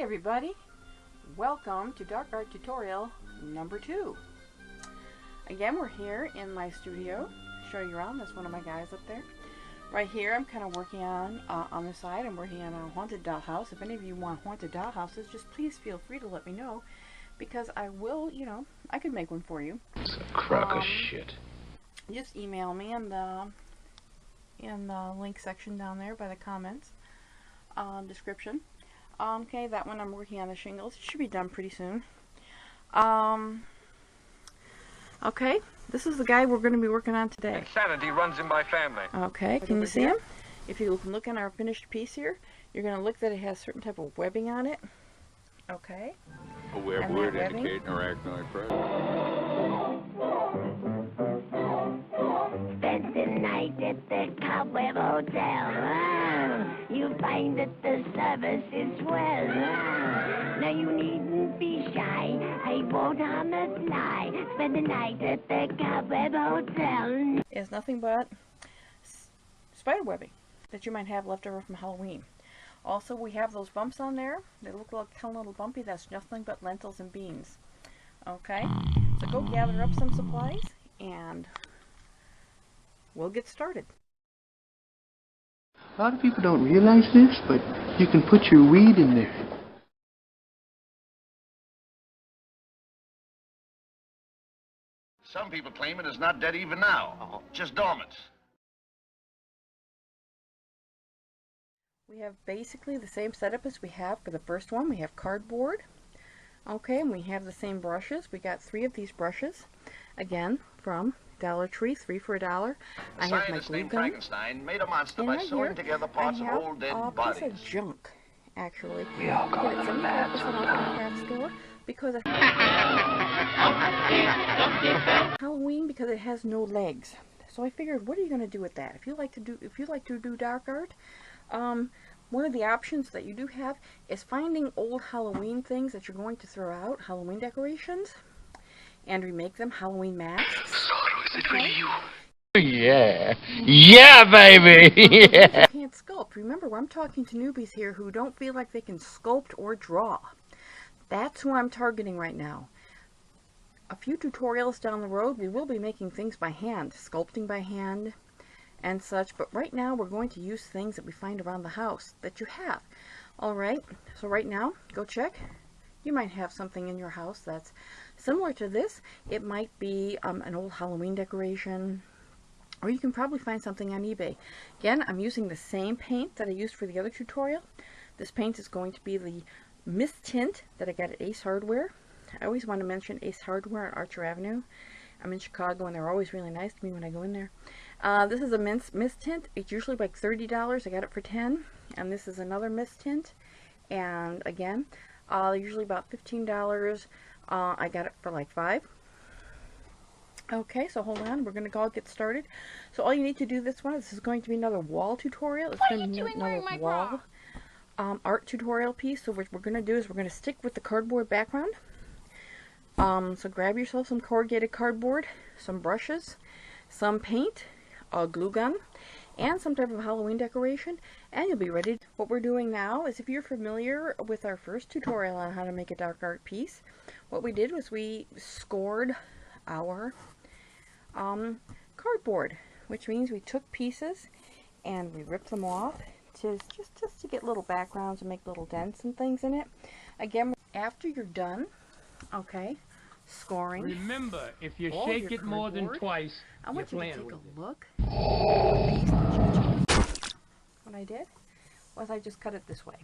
everybody, welcome to Dark Art tutorial number 2. Again, we're here in my studio. Show you around. That's one of my guys up there. Right here I'm kind of working on the side, I'm working on a haunted dollhouse. If any of you want haunted dollhouses, just please feel free to let me know, because I will, I could make one for you. It's a crock of shit. Just email me in the link section down there by the comments description. Okay, that one I'm working on the shingles. It should be done pretty soon. Okay, this is the guy we're going to be working on today. Insanity runs in my family. Okay, can you see him? If you can look on our finished piece here, you're going to look that it has certain type of webbing on it. Okay. A web would indicate an arachnoid presence. Spend the night at the Cobweb Hotel. You find that the service is swell. Now you needn't be shy. I won't harm a fly. Spend the night at the Cobweb Hotel. It's nothing but spider webbing that you might have left over from Halloween. Also, we have those bumps on there. They look like a little bumpy. That's nothing but lentils and beans. Okay, so go gather up some supplies and we'll get started. A lot of people don't realize this, but you can put your weed in there. Some people claim it is not dead even now, just dormant. We have basically the same setup as we have for the first one. We have cardboard. Okay, and we have the same brushes. We got 3 of these brushes. Again, from Dollar Tree, 3 for $1. I have my glue gun. Frankenstein made a monster by sewing together parts of old dead bodies. Piece of junk, actually. We all go to the mad sometimes. Store because of Halloween, because it has no legs. So I figured, what are you going to do with that? If you like to do dark art, one of the options that you do have is finding old Halloween things that you're going to throw out, Halloween decorations, and remake them Halloween masks. Sorrow, is it really you? Yeah. Yeah, baby! Yeah. You can't sculpt. Remember, I'm talking to newbies here who don't feel like they can sculpt or draw. That's who I'm targeting right now. A few tutorials down the road, we will be making things by hand, sculpting by hand, and such, but right now we're going to use things that we find around the house that you have. Alright, so right now, go check. You might have something in your house that's similar to this. It might be an old Halloween decoration, or you can probably find something on eBay. Again, I'm using the same paint that I used for the other tutorial. This paint is going to be the Mist Tint that I got at Ace Hardware. I always want to mention Ace Hardware on Archer Avenue. I'm in Chicago and they're always really nice to me when I go in there. This is a mist tint. It's usually like $30. I got it for $10. And this is another mist tint. And again, usually about $15. I got it for like $5. Okay, so hold on. We're going to go get started. So all you need to do this is going to be another wall tutorial. It's going to be another wall art tutorial piece. So what we're going to do is we're going to stick with the cardboard background. So grab yourself some corrugated cardboard, some brushes, some paint, a glue gun, and some type of Halloween decoration, and you'll be ready. What we're doing now is, if you're familiar with our first tutorial on how to make a dark art piece, what we did was we scored our cardboard, which means we took pieces and we ripped them off to just to get little backgrounds and make little dents and things in it. Again, after you're done, okay, scoring. Remember, if you shake it more than twice, I want you to take a look. What I did was I just cut it this way.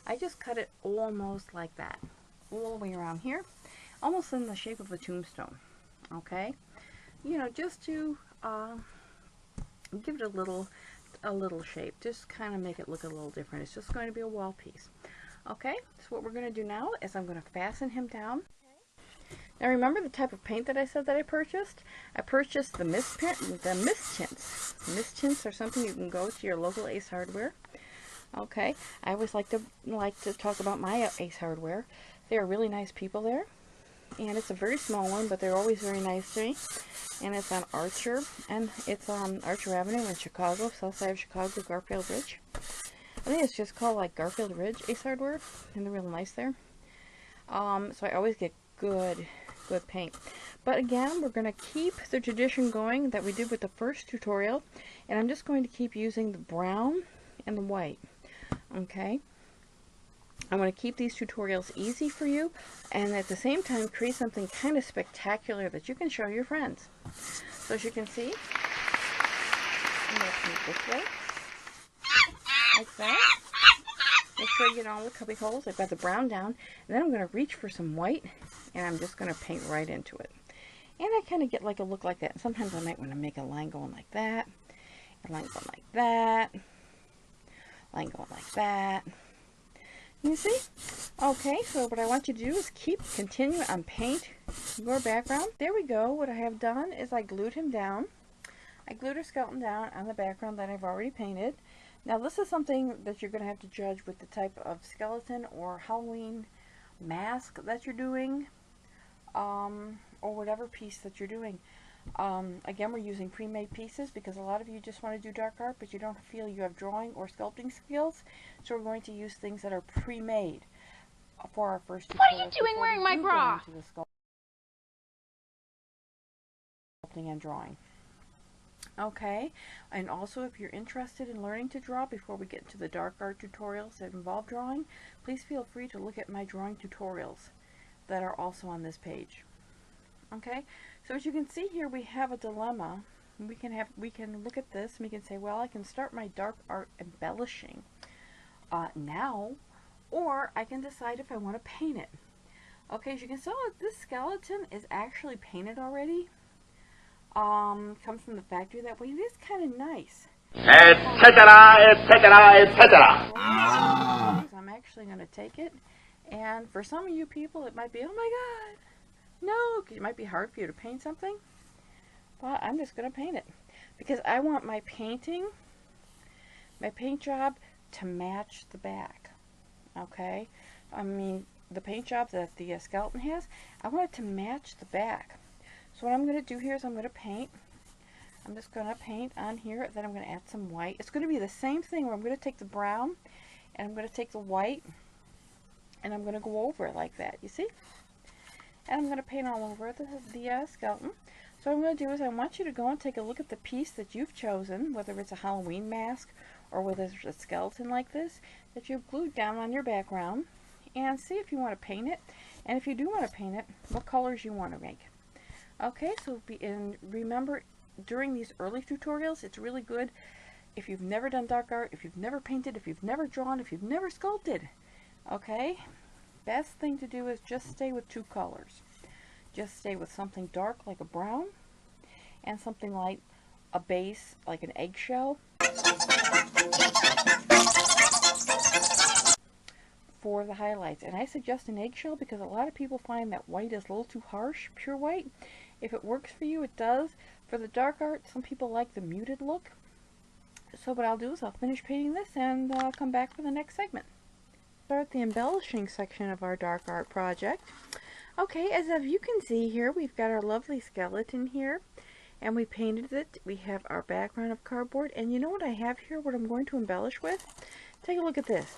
I just cut it almost like that, all the way around here, almost in the shape of a tombstone. Okay, just to give it a little shape, just kind of make it look a little different. It's just going to be a wall piece. Okay, so what we're going to do now is I'm going to fasten him down. Now remember the type of paint that I said that I purchased? I purchased the mist tints. The mist tints are something you can go to your local Ace Hardware. Okay, I always like to talk about my Ace Hardware. They are really nice people there, and it's a very small one, but they're always very nice to me. And it's on Archer, and it's on Archer Avenue in Chicago, south side of Chicago, Garfield Ridge. I think it's just called like Garfield Ridge Ace Hardware, and they're really nice there. So I always get good paint. But again, we're going to keep the tradition going that we did with the first tutorial, and I'm just going to keep using the brown and the white. Okay, I want to keep these tutorials easy for you, and at the same time create something kind of spectacular that you can show your friends. So as you can see, I'm going to paint this way, like that. Make sure you get all the cubby holes. I've got the brown down, and then I'm going to reach for some white, and I'm just going to paint right into it. And I kind of get like a look like that. And sometimes I might want to make a line going like that, a line going like that, line going like that. You see? Okay, so what I want you to do is continue on paint your background. There we go. What I have done is I glued him down. I glued her skeleton down on the background that I've already painted. Now this is something that you're going to have to judge with the type of skeleton or Halloween mask that you're doing, or whatever piece that you're doing. Again, we're using pre-made pieces because a lot of you just want to do dark art, but you don't feel you have drawing or sculpting skills. So we're going to use things that are pre-made for our first tutorial. What are you doing wearing my bra? Sculpting and drawing. Okay, and also if you're interested in learning to draw before we get into the dark art tutorials that involve drawing, please feel free to look at my drawing tutorials that are also on this page. Okay, so as you can see here, we have a dilemma. We can look at this and we can say, well, I can start my dark art embellishing now, or I can decide if I want to paint it. Okay, as you can see, this skeleton is actually painted already. Comes from the factory that way. It is kind of nice. Etc., etc., etc. I'm actually going to take it, and for some of you people it might be, oh my god, no, 'cause it might be hard for you to paint something, but I'm just going to paint it because I want my paint job to match the back. Okay, I mean the paint job that the skeleton has, I want it to match the back. So what I'm going to do here is I'm going to paint. I'm just going to paint on here, then I'm going to add some white. It's going to be the same thing where I'm going to take the brown and I'm going to take the white and I'm going to go over it like that, you see? And I'm going to paint all over the skeleton. So what I'm going to do is I want you to go and take a look at the piece that you've chosen, whether it's a Halloween mask or whether it's a skeleton like this, that you've glued down on your background, and see if you want to paint it. And if you do want to paint it, what colors you want to make. Okay, so remember, during these early tutorials, it's really good if you've never done dark art, if you've never painted, if you've never drawn, if you've never sculpted. Okay, best thing to do is just stay with two colors. Just stay with something dark like a brown and something like a base like an eggshell for the highlights. And I suggest an eggshell because a lot of people find that white is a little too harsh, pure white. If it works for you, it does. For the dark art, some people like the muted look. So what I'll do is I'll finish painting this and I'll come back for the next segment. Start the embellishing section of our dark art project. Okay, as you can see here, we've got our lovely skeleton here, and we painted it. We have our background of cardboard, and you know what I have here, what I'm going to embellish with? Take a look at this.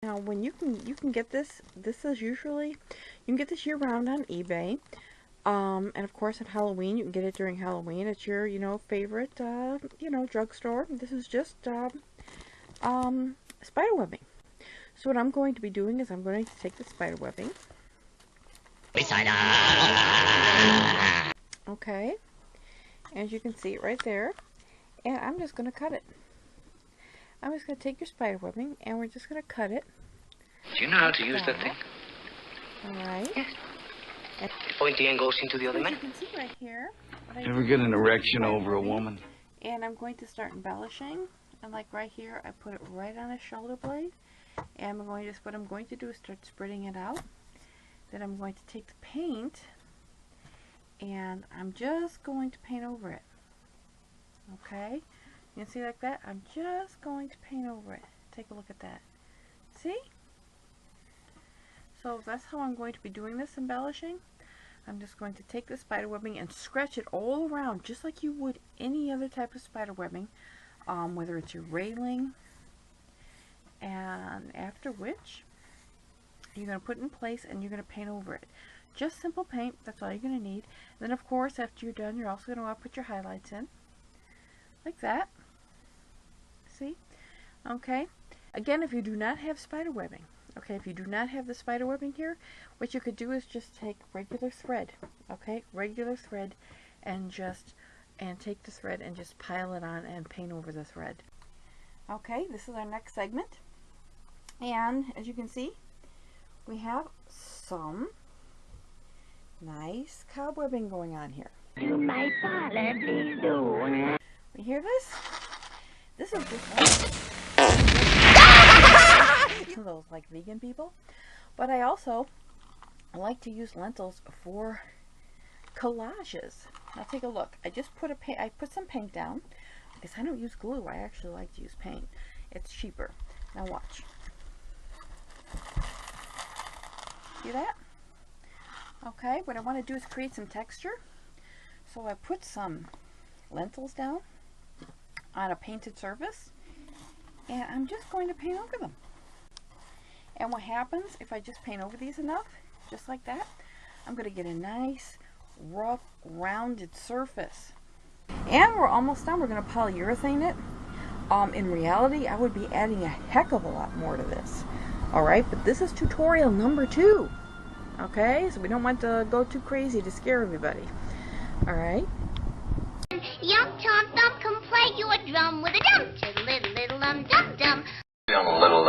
Now, when you can get this is usually, you can get this year-round on eBay. And of course, at Halloween, you can get it during Halloween at your, favorite, drugstore. This is just spider webbing. So what I'm going to be doing is I'm going to take the spider webbing. Okay, as you can see it right there, and I'm just going to cut it. I'm just going to take your spider webbing, and we're just going to cut it. Do you know how to use that thing? Alright. Yes. The pointy end goes into the other man. You can see right here. Ever get an erection over a woman? And I'm going to start embellishing. And like right here, I put it right on his shoulder blade. And what I'm going to do is start spreading it out. Then I'm going to take the paint, and I'm just going to paint over it. Okay? You can see like that? I'm just going to paint over it. Take a look at that. See? So that's how I'm going to be doing this embellishing. I'm just going to take the spider webbing and stretch it all around just like you would any other type of spider webbing, whether it's your railing, and after which you're going to put it in place and you're going to paint over it. Just simple paint, that's all you're going to need. And then of course after you're done, you're also going to want to put your highlights in like that. See? Okay. Again, if you do not have spider webbing, okay, if you do not have the spider webbing here, what you could do is just take regular thread, okay, regular thread, and take the thread and just pile it on and paint over the thread. Okay, this is our next segment, and as you can see, we have some nice cobwebbing going on here. To my father, please do. You hear this? This is just those like vegan people, but I also like to use lentils for collages. Now take a look. I just put I put some paint down because I don't use glue. I actually like to use paint. It's cheaper. Now watch. See that? Okay, what I want to do is create some texture. So I put some lentils down on a painted surface, and I'm just going to paint over them. And what happens if I just paint over these enough, just like that, I'm going to get a nice, rough, rounded surface. And we're almost done. We're going to polyurethane it. In reality, I would be adding a heck of a lot more to this. Alright, but this is tutorial number 2. Okay, so we don't want to go too crazy to scare everybody. Alright. Yum tom thump, come play you a drum with a dum to little dum dum. I'm a little,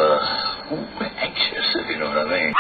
anxious, if you know what I mean.